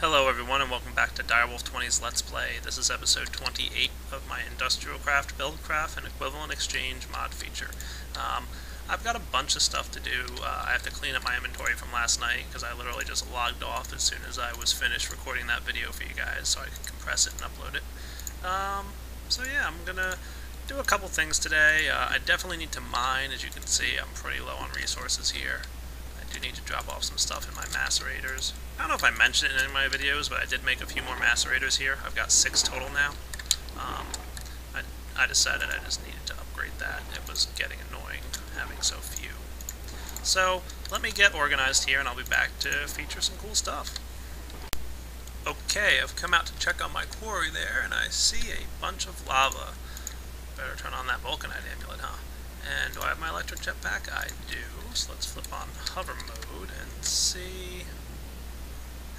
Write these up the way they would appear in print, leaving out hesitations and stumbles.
Hello everyone and welcome back to Direwolf 20's Let's Play. This is episode 28 of my Industrial Craft, Buildcraft, and Equivalent Exchange mod feature. I've got a bunch of stuff to do. I have to clean up my inventory from last night because I literally just logged off as soon as I was finished recording that video for you guys so I could compress it and upload it. So yeah, I'm gonna do a couple things today. I definitely need to mine. As you can see, I'm pretty low on resources here. I do need to drop off some stuff in my macerators. I don't know if I mentioned it in any of my videos, but I did make a few more macerators here. I've got 6 total now. I decided I just needed to upgrade that. It was getting annoying having so few. So, let me get organized here and I'll be back to feature some cool stuff. Okay, I've come out to check on my quarry there, and I see a bunch of lava. Better turn on that vulcanite amulet, huh? And do I have my electric jetpack? I do. So let's flip on hover mode and see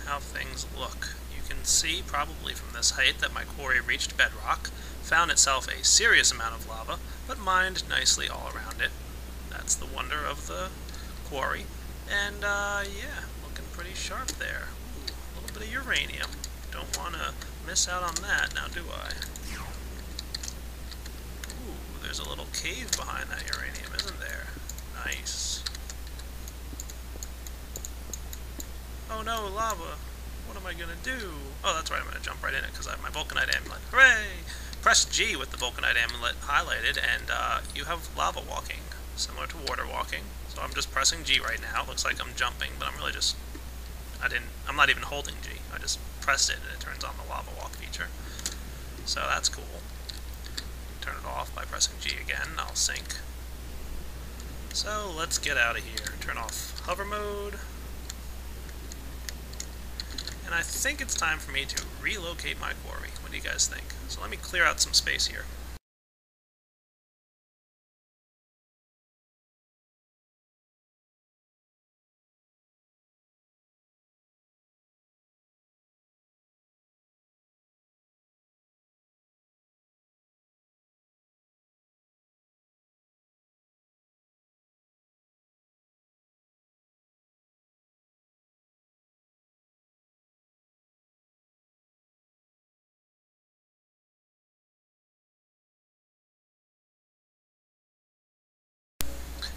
how things look. You can see probably from this height that my quarry reached bedrock, found itself a serious amount of lava, but mined nicely all around it. That's the wonder of the quarry. And yeah, looking pretty sharp there. Ooh, a little bit of uranium. Don't want to miss out on that, now do I? Ooh, there's a little cave behind that uranium, isn't there? Nice. Oh no, lava! What am I gonna do? Oh, that's right, I'm gonna jump right in it because I have my vulcanite amulet. Hooray! Press G with the vulcanite amulet highlighted, and you have lava walking, similar to water walking. So I'm just pressing G right now. It looks like I'm jumping, but I'm really just... I'm not even holding G. I just pressed it, and it turns on the lava walk feature. So that's cool. Turn it off by pressing G again, and I'll sink. So let's get out of here. Turn off hover mode. And I think it's time for me to relocate my quarry. What do you guys think? So let me clear out some space here.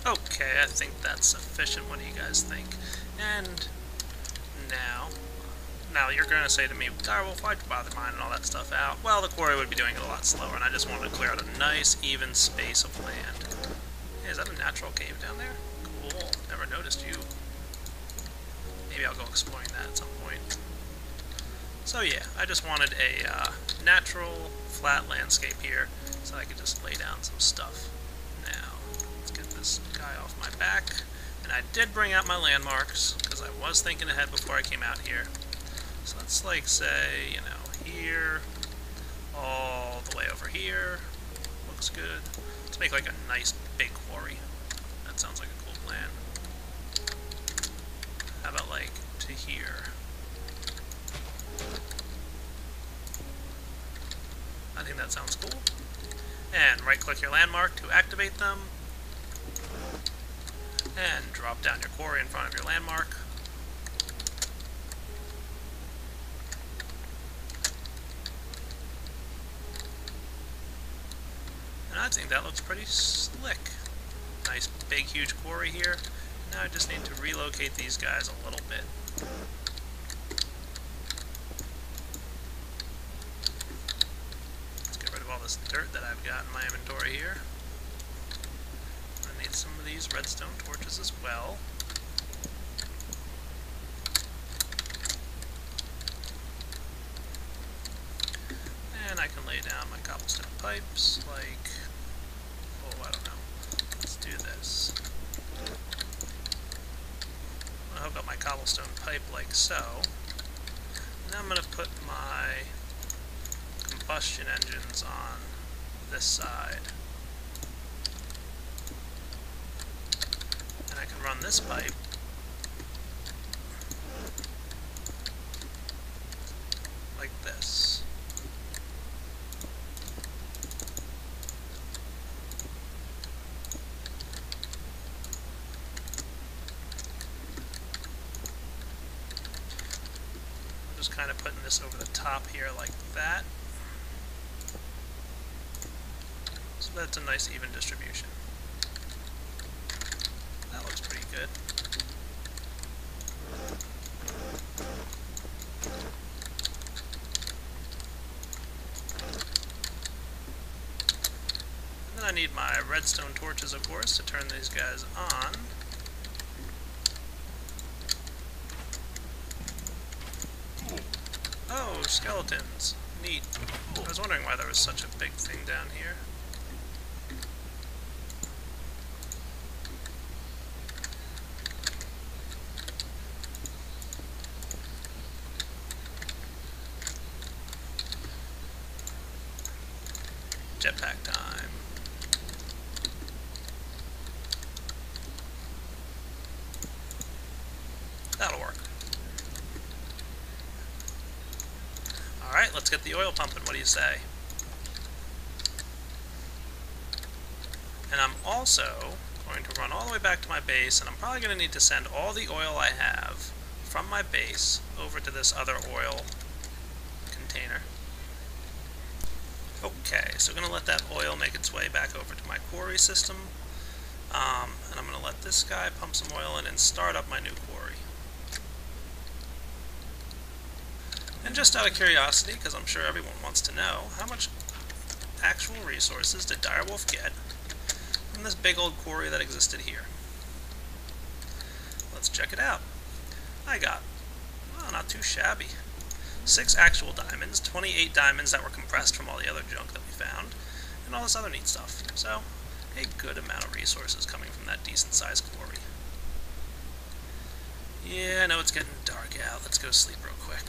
Okay, I think that's sufficient. What do you guys think? And now you're going to say to me, Direwolf, why'd you bother mining all that stuff out? Well, the quarry would be doing it a lot slower, and I just wanted to clear out a nice, even space of land. Hey, is that a natural cave down there? Cool. Never noticed you. Maybe I'll go exploring that at some point. So yeah, I just wanted a natural, flat landscape here, so I could just lay down some stuff. Now, let's get this guy off my back. And I did bring out my landmarks, because I was thinking ahead before I came out here. So let's, like, say, you know, here, all the way over here. Looks good. Let's make, like, a nice big quarry. That sounds like a cool plan. How about, like, to here? I think that sounds cool. And right-click your landmark to activate them. And drop down your quarry in front of your landmark. And I think that looks pretty slick. Nice big huge quarry here. Now I just need to relocate these guys a little bit. Let's get rid of all this dirt that I've got in my inventory here. I need some of these redstone torches as well. And I can lay down my cobblestone pipes, like... oh, I don't know. Let's do this. I'm gonna hook up my cobblestone pipe like so. And I'm gonna put my combustion engines on this side. And I can run this pipe like this. just kind of putting this over the top here like that, so that's a nice even distribution. That looks pretty good. And then I need my redstone torches, of course, to turn these guys on. Oh, skeletons. Neat. I was wondering why there was such a big thing down here. Jetpack time. That'll work. Alright, let's get the oil pumping. What do you say? And I'm also going to run all the way back to my base, and I'm probably going to need to send all the oil I have from my base over to this other oil container. Okay, so I'm going to let that oil make its way back over to my quarry system, and I'm going to let this guy pump some oil in and start up my new quarry. And just out of curiosity, because I'm sure everyone wants to know, how much actual resources did Direwolf get from this big old quarry that existed here? Let's check it out. I got, well, not too shabby. 6 actual diamonds, 28 diamonds that were compressed from all the other junk that we found, and all this other neat stuff. So, a good amount of resources coming from that decent-sized quarry. Yeah, I know it's getting dark out. Let's go sleep real quick.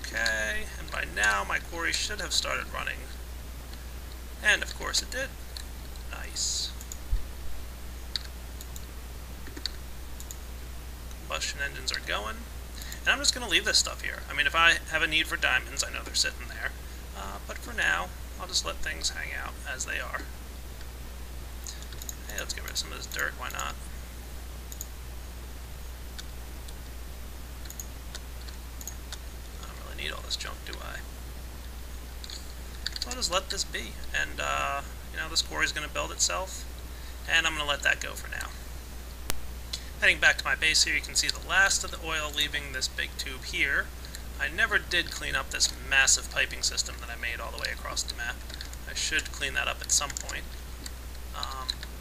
Okay, and by now my quarry should have started running. And of course it did. Nice. Combustion engines are going. And I'm just going to leave this stuff here. I mean, if I have a need for diamonds, I know they're sitting there. But for now, I'll just let things hang out as they are. Hey, let's get rid of some of this dirt, why not? I don't really need all this junk, do I? So I'll just let this be. And, you know, this quarry's going to build itself. And I'm going to let that go for now. Heading back to my base here, you can see the last of the oil leaving this big tube here. I never did clean up this massive piping system that I made all the way across the map. I should clean that up at some point.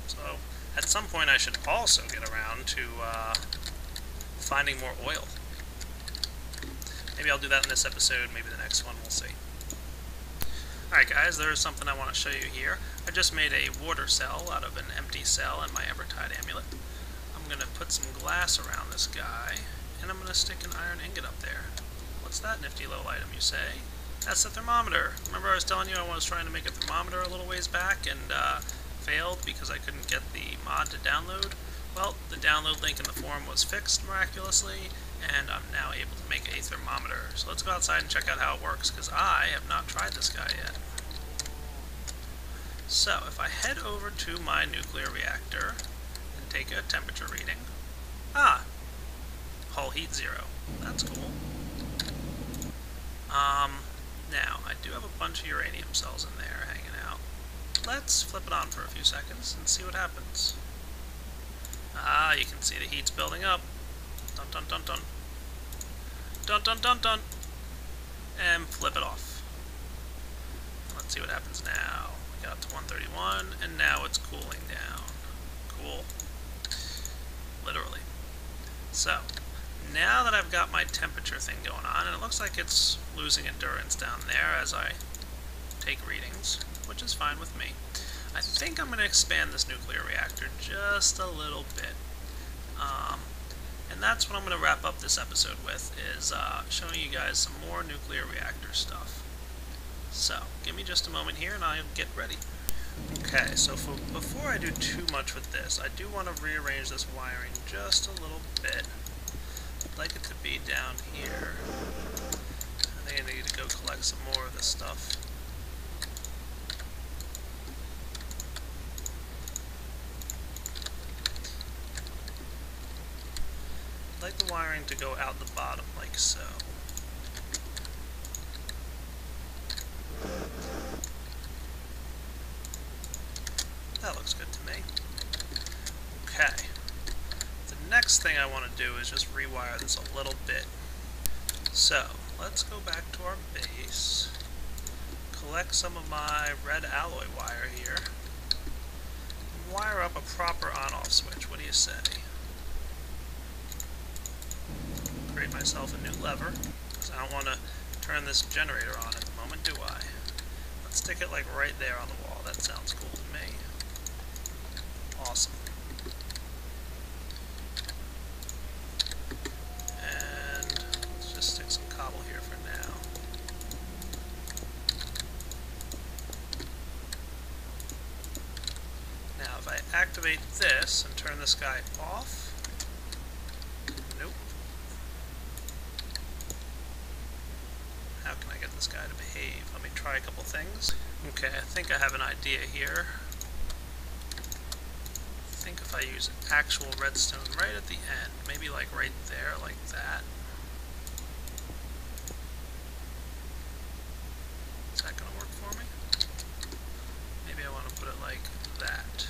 So, at some point I should also get around to finding more oil. Maybe I'll do that in this episode, maybe the next one, we'll see. Alright guys, there's something I want to show you here. I just made a water cell out of an empty cell and my Evertide amulet. I'm going to put some glass around this guy, and I'm going to stick an iron ingot up there. What's that nifty little item, you say? That's the thermometer. Remember I was telling you I was trying to make a thermometer a little ways back and failed because I couldn't get the mod to download? Well, the download link in the forum was fixed miraculously, and I'm now able to make a thermometer. So let's go outside and check out how it works, because I have not tried this guy yet. So, if I head over to my nuclear reactor and take a temperature reading, hull heat 0. That's cool. Now, I do have a bunch of uranium cells in there hanging out. Let's flip it on for a few seconds and see what happens. You can see the heat's building up. Dun dun dun dun. Dun dun dun dun. And flip it off. Let's see what happens now. We got to 131, and now it's cooling down. Cool. Literally. So, now that I've got my temperature thing going on, and it looks like it's losing endurance down there as I take readings, which is fine with me. I think I'm going to expand this nuclear reactor just a little bit. And that's what I'm going to wrap up this episode with, is showing you guys some more nuclear reactor stuff. So, give me just a moment here and I'll get ready. Okay, so before I do too much with this, I do want to rearrange this wiring just a little bit. I'd like it to be down here. I think I need to go collect some more of this stuff. the wiring to go out the bottom, like so. That looks good to me. Okay. The next thing I want to do is just rewire this a little bit. So, let's go back to our base, collect some of my red alloy wire here, and wire up a proper on-off switch. What do you say? Create myself a new lever, because I don't want to turn this generator on at the moment, do I? Let's stick it like right there on the wall. That sounds cool to me. Awesome. And let's just stick some cobble here for now. Now if I activate this and turn this guy off, nope. How can I get this guy to behave? Let me try a couple things. Okay, I think I have an idea here. I think if I use actual redstone right at the end, maybe like right there, like that. Is that going to work for me? Maybe I want to put it like that.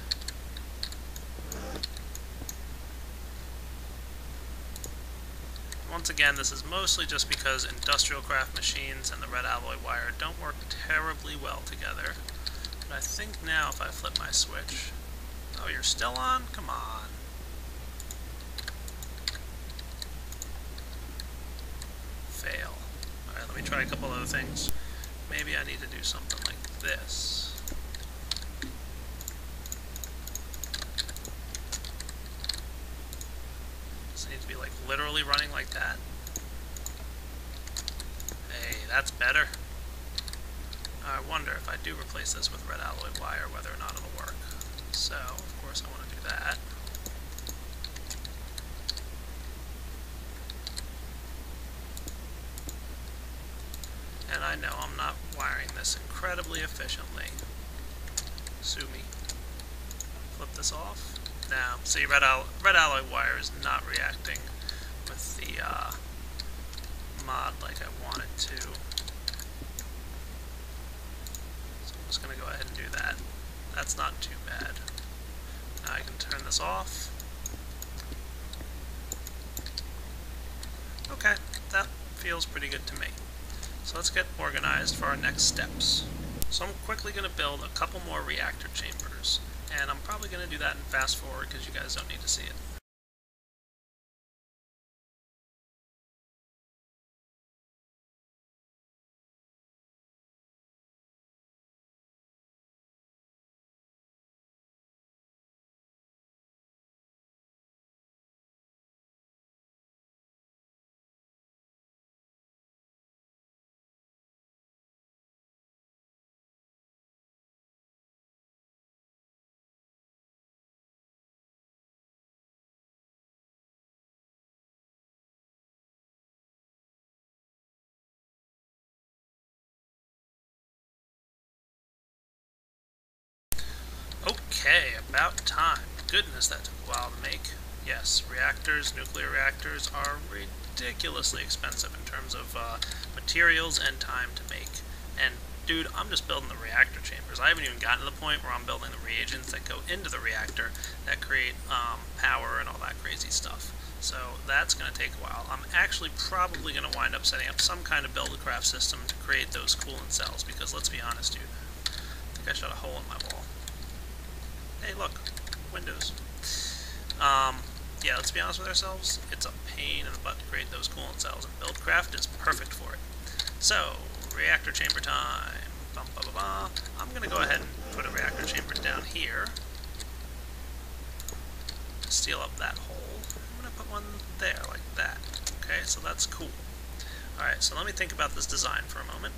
Once again, this is mostly just because industrial craft machines and the red alloy wire don't work terribly well together. But I think now if I flip my switch... Oh, you're still on? Come on. Fail. Alright, let me try a couple other things. Maybe I need to do something like this. Does it need to be like literally running like that? Hey, that's better. I wonder if I do replace this with red alloy wire, whether or not it'll work. So, of course, I want to do that. And I know I'm not wiring this incredibly efficiently. Sue me. Flip this off. Now, see, red alloy wire is not reacting with the mod like I want it to. So I'm just going to go ahead and do that. That's not too bad. Now I can turn this off. Okay, that feels pretty good to me. So let's get organized for our next steps. So I'm quickly going to build a couple more reactor chambers, and I'm probably going to do that in fast forward because you guys don't need to see it. Okay, about time. Goodness, that took a while to make. Yes, nuclear reactors are ridiculously expensive in terms of materials and time to make. And dude, I'm just building the reactor chambers. I haven't even gotten to the point where I'm building the reagents that go into the reactor that create power and all that crazy stuff. So that's going to take a while. I'm actually probably going to wind up setting up some kind of build-a-craft system to create those coolant cells, because let's be honest, dude, I think I shot a hole in my wall. Hey, look, windows. Yeah, let's be honest with ourselves, it's a pain in the butt to create those coolant cells, and Buildcraft is perfect for it. So, reactor chamber time. Bum, ba, ba, ba. I'm going to go ahead and put a reactor chamber down here. Seal up that hole. I'm going to put one there, like that. Okay, so that's cool. Alright, so let me think about this design for a moment.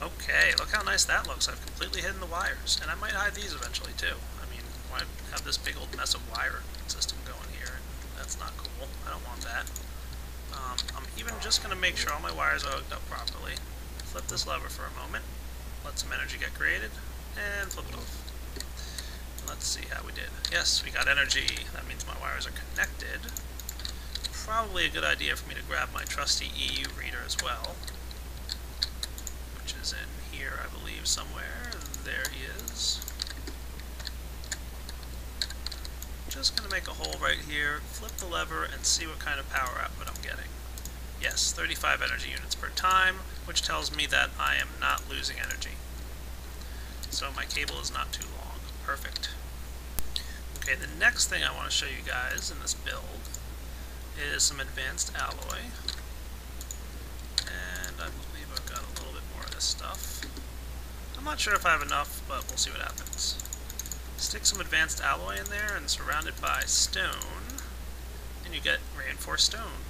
Okay, look how nice that looks. I've completely hidden the wires, and I might hide these eventually too. I mean, I have this big old mess of wire system going here. That's not cool. I don't want that. I'm even just going to make sure all my wires are hooked up properly. Flip this lever for a moment. Let some energy get created. And flip it off. Let's see how we did. Yes, we got energy. That means my wires are connected. Probably a good idea for me to grab my trusty EU reader as well. Which is in here, I believe, somewhere. There he is. Just going to make a hole right here, flip the lever, and see what kind of power output I'm getting. Yes, 35 energy units per time, which tells me that I am not losing energy. So my cable is not too long. Perfect. Okay, the next thing I want to show you guys in this build is some advanced alloy. And I believe I've got a little bit more of this stuff. I'm not sure if I have enough, but we'll see what happens. Stick some advanced alloy in there and surround it by stone, and you get reinforced stone.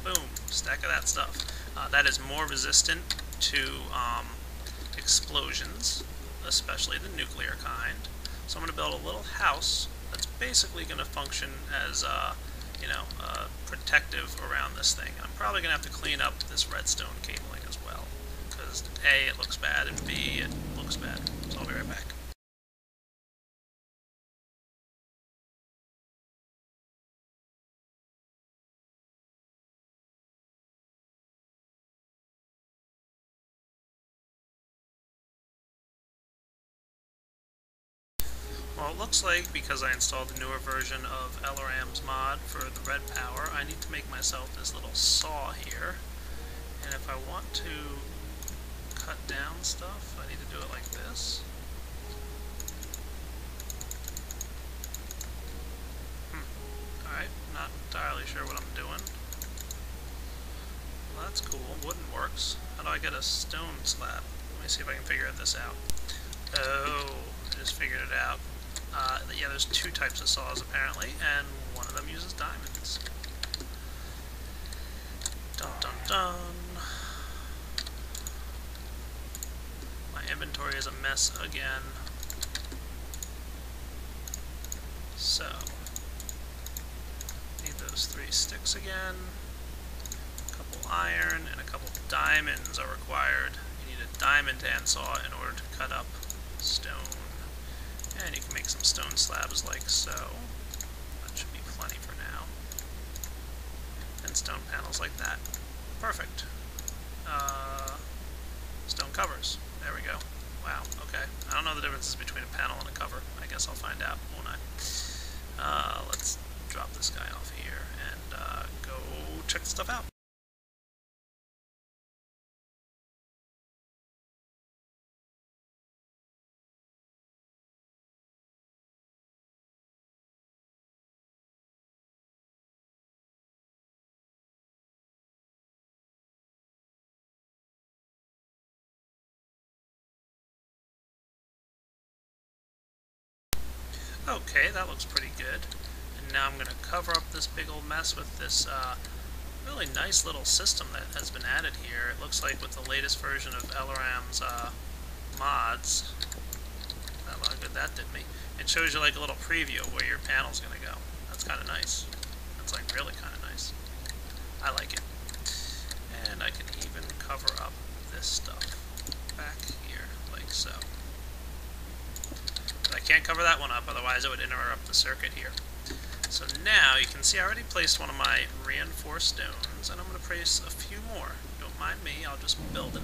Boom, stack of that stuff. That is more resistant to explosions, especially the nuclear kind. So I'm going to build a little house that's basically going to function as, protective around this thing. I'm probably going to have to clean up this redstone cabling as well, because A, it looks bad, and B, it looks bad. So I'll be right back. Well, it looks like because I installed the newer version of LRAM's mod for the red power, I need to make myself this little saw here. And if I want to cut down stuff, I need to do it like this. Alright, not entirely sure what I'm doing. Well, that's cool. Wooden works. How do I get a stone slab? Let me see if I can figure this out. Oh, I just figured it out. Yeah, there's two types of saws apparently, and one of them uses diamonds. Dun dun dun. My inventory is a mess again. So, need those 3 sticks again. A couple iron and a couple diamonds are required. You need a diamond handsaw in order to cut up stone. And you can make some stone slabs like so. That should be plenty for now. And stone panels like that. Perfect. Stone covers. There we go. Wow, okay. I don't know the differences between a panel and a cover. I guess I'll find out, won't I? Let's drop this guy off here and go check the stuff out. Okay, that looks pretty good. And now I'm going to cover up this big old mess with this really nice little system that has been added here. It looks like with the latest version of LRAM's mods, that lot of good that did me. It shows you like a little preview of where your panel's going to go. That's kind of nice. That's like really kind of nice. I like it. And I can even cover up this stuff back here, like so. I can't cover that one up, otherwise it would interrupt the circuit here. So now you can see I already placed one of my reinforced stones, and I'm going to place a few more. Don't mind me, I'll just build it.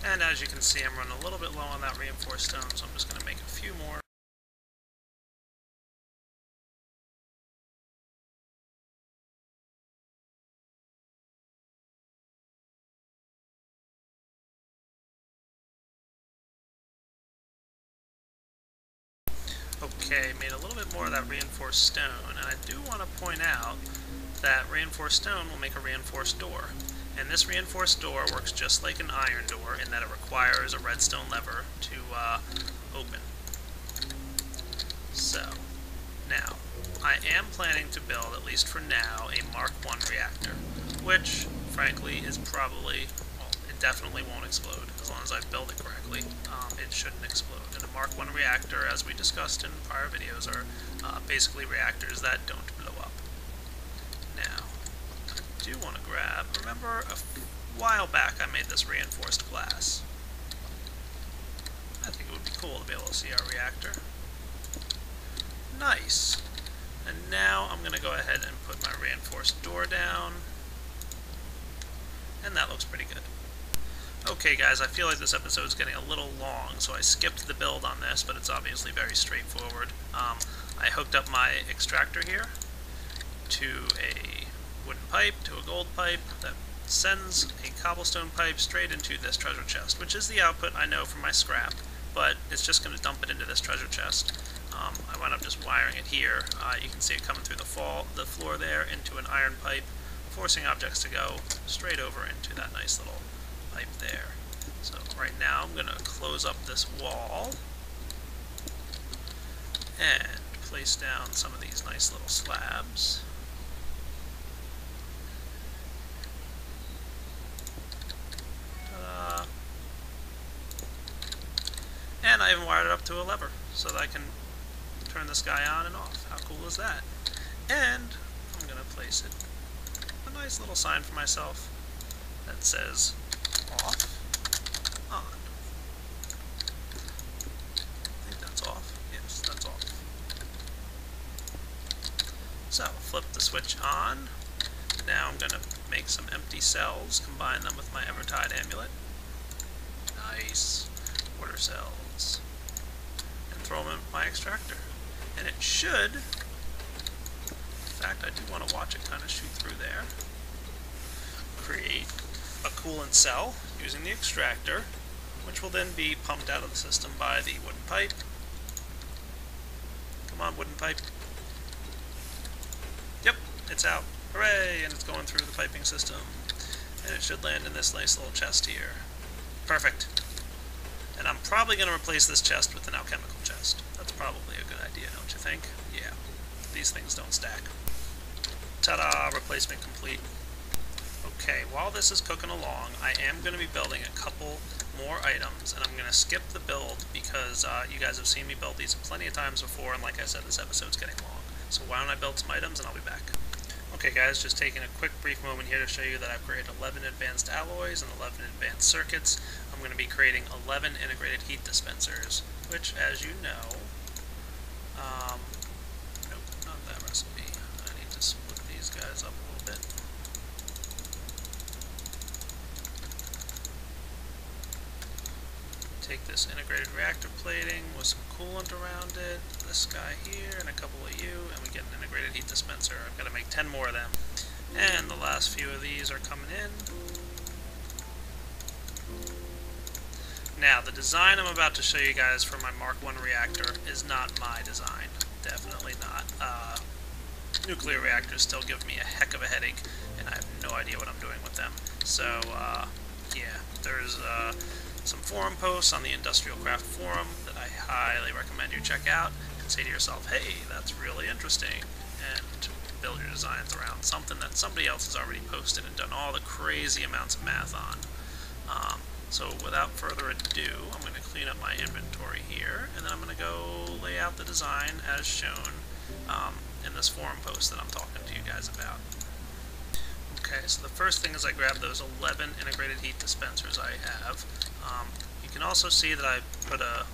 And as you can see, I'm running a little bit low on that reinforced stone, so I'm just going to make a few more. Okay, made a little bit more of that reinforced stone, and I do want to point out that reinforced stone will make a reinforced door. And this reinforced door works just like an iron door in that it requires a redstone lever to open. So, now, I am planning to build, at least for now, a Mark I reactor, which, frankly, is probably, well, it definitely won't explode, as long as I build it correctly. It shouldn't explode. And a Mark I reactor, as we discussed in prior videos, are basically reactors that don't blow up. Now, I do want to grab, remember a while back I made this reinforced glass. I think it would be cool to be able to see our reactor. Nice. And now I'm going to go ahead and put my reinforced door down. And that looks pretty good. Okay guys, I feel like this episode is getting a little long, so I skipped the build on this, but it's obviously very straightforward. I hooked up my extractor here to a wooden pipe, to a gold pipe, that sends a cobblestone pipe straight into this treasure chest, which is the output I know from my scrap, but it's just going to dump it into this treasure chest. I wound up just wiring it here. You can see it coming through the floor there into an iron pipe, forcing objects to go straight over into that nice little pipe there. So right now I'm going to close up this wall and place down some of these nice little slabs. Ta-da! And I even wired it up to a lever so that I can turn this guy on and off. How cool is that? And I'm going to place it a nice little sign for myself that says off, on. I think that's off. Yes, that's off. So, flip the switch on. Now I'm going to make some empty cells, combine them with my Evertide amulet. Nice. Water cells. And throw them in my extractor. And it should, in fact I do want to watch it kind of shoot through there, create a coolant cell using the extractor, which will then be pumped out of the system by the wooden pipe. Come on, wooden pipe. Yep, it's out. Hooray! And it's going through the piping system. And it should land in this nice little chest here. Perfect. And I'm probably going to replace this chest with an alchemical chest. That's probably a good idea, don't you think? Yeah. These things don't stack. Ta-da! Replacement complete. Okay, while this is cooking along, I am going to be building a couple more items, and I'm going to skip the build because you guys have seen me build these plenty of times before, and like I said, this episode's getting long. So why don't I build some items, and I'll be back. Okay guys, just taking a quick brief moment here to show you that I've created 11 advanced alloys and 11 advanced circuits. I'm going to be creating 11 integrated heat dispensers, which, as you know, nope, not that recipe. I need to split these guys up a little bit. Take this integrated reactor plating with some coolant around it, this guy here, and a couple of you, and we get an integrated heat dispenser. I've got to make 10 more of them. And the last few of these are coming in. Now, the design I'm about to show you guys for my Mark I reactor is not my design. Definitely not. Nuclear reactors still give me a heck of a headache, and I have no idea what I'm doing with them. So, yeah, there's some forum posts on the Industrial Craft forum that I highly recommend you check out and say to yourself, hey, that's really interesting, and build your designs around something that somebody else has already posted and done all the crazy amounts of math on. So without further ado, I'm going to clean up my inventory here, and then I'm going to go lay out the design as shown in this forum post that I'm talking to you guys about. Okay, so the first thing is I grab those 11 integrated heat dispensers I have. You can also see that I put a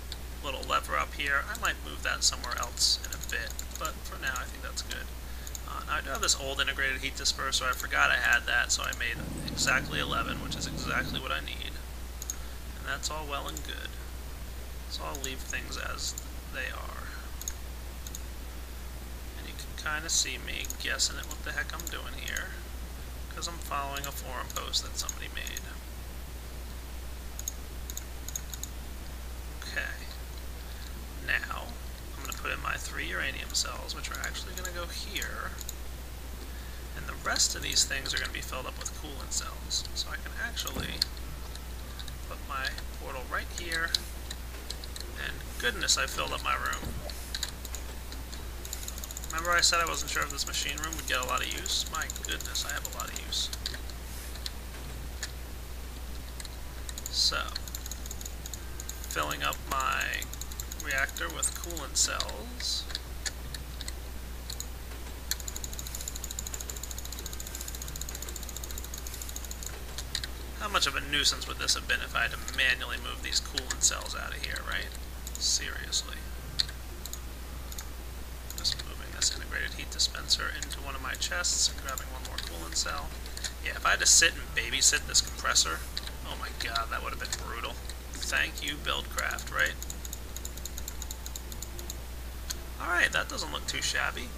little lever up here. I might move that somewhere else in a bit, but for now I think that's good. Now I do have this old integrated heat disperser. I forgot I had that, so I made exactly 11, which is exactly what I need. And that's all well and good. So I'll leave things as they are. And you can kind of see me guessing at what the heck I'm doing here, because I'm following a forum post that somebody made. Okay. Now, I'm going to put in my 3 uranium cells, which are actually going to go here. And the rest of these things are going to be filled up with coolant cells. So I can actually put my portal right here, and goodness, I filled up my room. Remember I said I wasn't sure if this machine room would get a lot of use? My goodness, I have a lot of use. So, filling up my reactor with coolant cells. How much of a nuisance would this have been if I had to manually move these coolant cells out of here, right? Seriously. Just moving this integrated heat dispenser into one of my chests and grabbing one more coolant cell. Yeah, if I had to sit and babysit this compressor, oh my god, that would have been brutal. Thank you, Buildcraft, right? Alright, that doesn't look too shabby.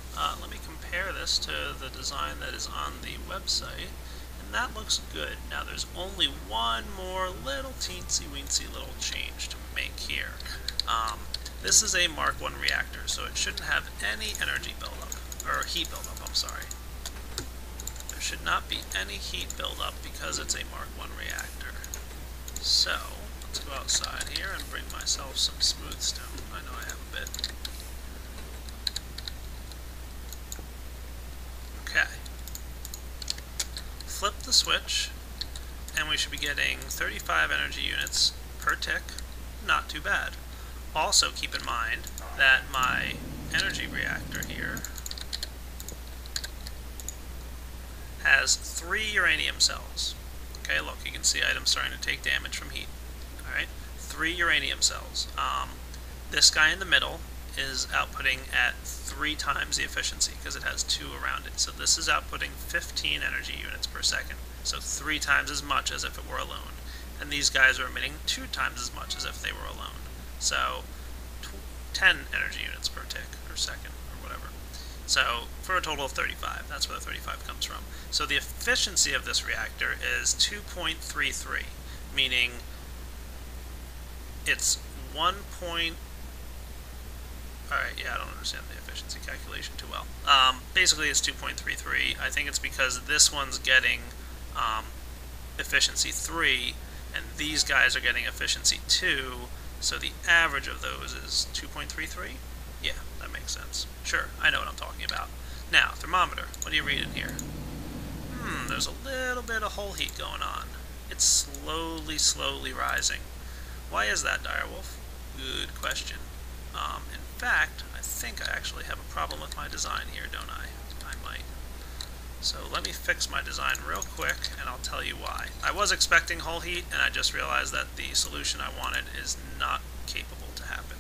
Let me compare this to the design that is on the website. That looks good. Now there's only one more little teensy-weensy little change to make here. This is a Mark I reactor, so it shouldn't have any energy buildup, or heat buildup, I'm sorry. There should not be any heat buildup because it's a Mark I reactor. So, let's go outside here and bring myself some smooth stone. I know I have a bit. Okay. Flip the switch, and we should be getting 35 energy units per tick. Not too bad. Also keep in mind that my energy reactor here has 3 uranium cells. Okay, look, you can see items starting to take damage from heat. Alright, 3 uranium cells. This guy in the middle is outputting at 3 times the efficiency because it has 2 around it. So this is outputting 15 energy units per second. So 3 times as much as if it were alone. And these guys are emitting 2 times as much as if they were alone. So 10 energy units per tick or second or whatever. So for a total of 35. That's where the 35 comes from. So the efficiency of this reactor is 2.33, meaning it's 1. Alright, yeah, I don't understand the efficiency calculation too well. Basically it's 2.33. I think it's because this one's getting efficiency 3, and these guys are getting efficiency 2, so the average of those is 2.33? Yeah, that makes sense. Sure, I know what I'm talking about. Now, thermometer, what do you read in here? There's a little bit of hull heat going on. It's slowly rising. Why is that, Direwolf? Good question. In fact, I think I actually have a problem with my design here, don't I? I might. So let me fix my design real quick, and I'll tell you why. I was expecting hull heat, and I just realized that the solution I wanted is not capable to happen.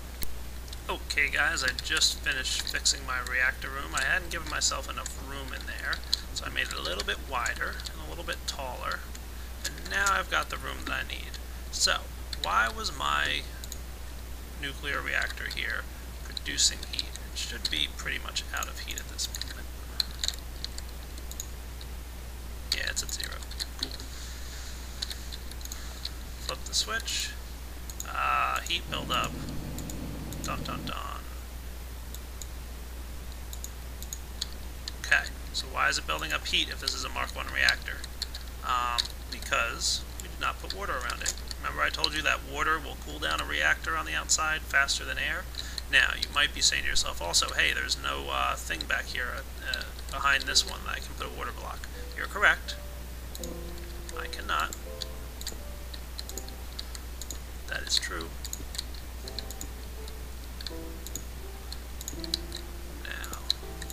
Okay guys, I just finished fixing my reactor room. I hadn't given myself enough room in there, so I made it a little bit wider and a little bit taller, and now I've got the room that I need. So, why was my nuclear reactor here producing heat? It should be pretty much out of heat at this moment. Yeah, it's at 0. Cool. Flip the switch. Heat buildup. Dun dun dun. Okay, so why is it building up heat if this is a Mark I reactor? Because we did not put water around it. Remember I told you that water will cool down a reactor on the outside faster than air? Now, you might be saying to yourself also, hey, there's no thing back here behind this one that I can put a water block. You're correct. I cannot. That is true. Now,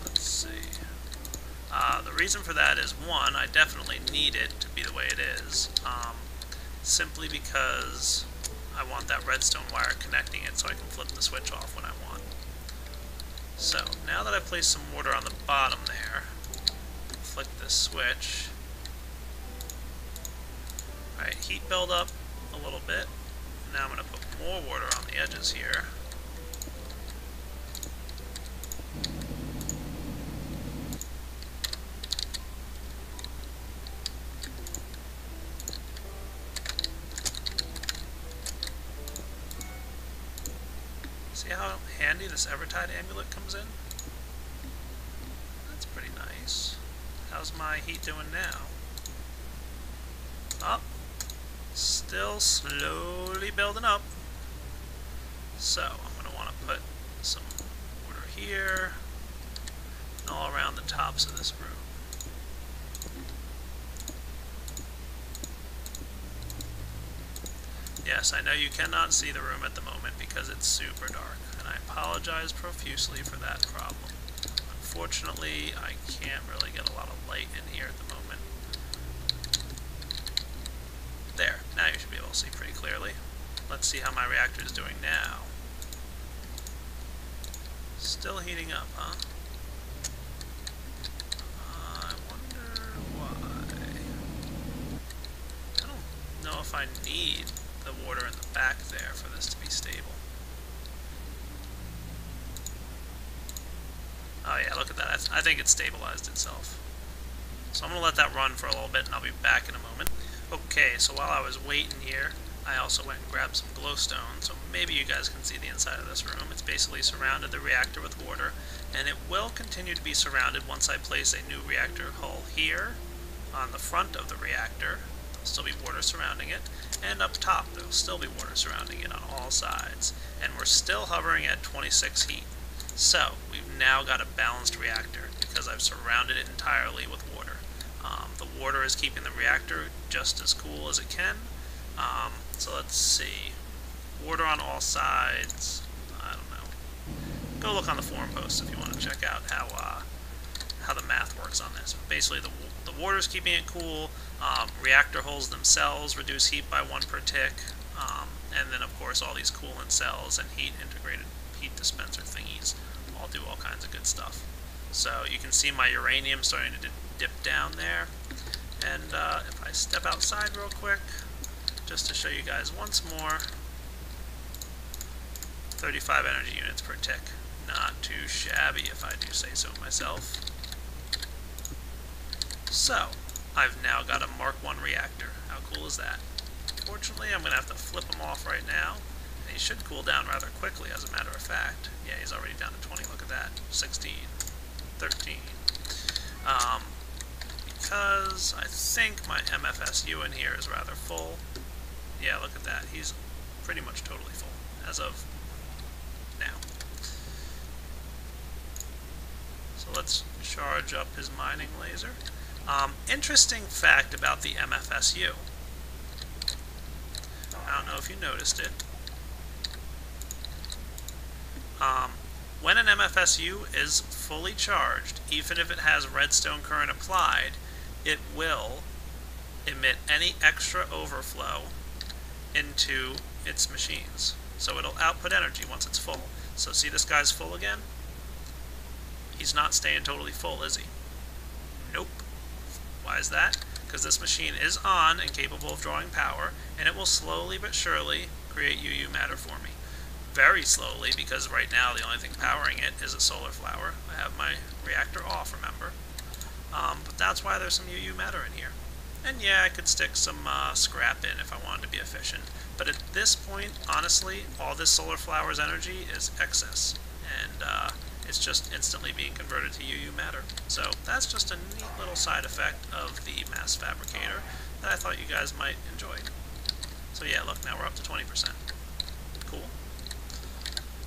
let's see. The reason for that is, one, I definitely need it to be the way it is. Simply because I want that redstone wire connecting it so I can flip the switch off when I want. So, now that I've placed some water on the bottom there, flick this switch. Alright, heat build up a little bit. Now I'm going to put more water on the edges here. See how handy this Evertide amulet comes in? That's pretty nice. How's how's my heat doing now? Up. Still slowly building up. So I'm going to want to put some water here and all around the tops of this room. Yes, I know you cannot see the room at the moment because it's super dark, and I apologize profusely for that problem. Unfortunately, I can't really get a lot of light in here at the moment. There, now you should be able to see pretty clearly. Let's see how my reactor is doing now. Still heating up, huh? I wonder why. I don't know if I need the water in the back there for this to be stable. Oh yeah, look at that. I think it stabilized itself. So I'm going to let that run for a little bit and I'll be back in a moment. Okay, so while I was waiting here, I also went and grabbed some glowstone, so maybe you guys can see the inside of this room. It's basically surrounded the reactor with water, and it will continue to be surrounded once I place a new reactor hull here on the front of the reactor. There'll still be water surrounding it, and up top there'll still be water surrounding it on all sides. And we're still hovering at 26 heat. So, we've now got a balanced reactor, because I've surrounded it entirely with water. The water is keeping the reactor just as cool as it can. So let's see. Water on all sides. I don't know. Go look on the forum post if you want to check out how the math works on this. But basically, the water is keeping it cool. Reactor holes themselves reduce heat by 1 per tick. And then, of course, all these coolant cells and integrated heat dispenser thingies all do all kinds of good stuff. So you can see my uranium starting to dip down there. And if I step outside real quick, just to show you guys once more, 35 energy units per tick. Not too shabby, if I do say so myself. So, I've now got a Mark I reactor. How cool is that? Fortunately, I'm going to have to flip him off right now. And he should cool down rather quickly, as a matter of fact. Yeah, he's already down to 20. Look at that. 16. 13. Because I think my MFSU in here is rather full. Yeah, look at that. He's pretty much totally full as of now. So let's charge up his mining laser. Interesting fact about the MFSU. I don't know if you noticed it. When an MFSU is fully charged, even if it has redstone current applied, it will emit any extra overflow into its machines. So it'll output energy once it's full. So see, this guy's full again? He's not staying totally full, is he? Nope. Why is that? Because this machine is on and capable of drawing power, and it will slowly but surely create UU matter for me. Very slowly, because right now the only thing powering it is a solar flower. I have my reactor off, remember? But that's why there's some UU matter in here. And yeah, I could stick some scrap in if I wanted to be efficient. But at this point, honestly, all this solar flower's energy is excess. And it's just instantly being converted to UU matter. So that's just a neat little side effect of the mass fabricator that I thought you guys might enjoy. So yeah, look, now we're up to 20%. Cool.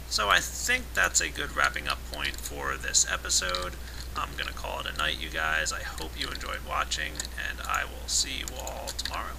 So I think that's a good wrapping up point for this episode. I'm going to call it a night, you guys. I hope you enjoyed watching, and I will see you all tomorrow.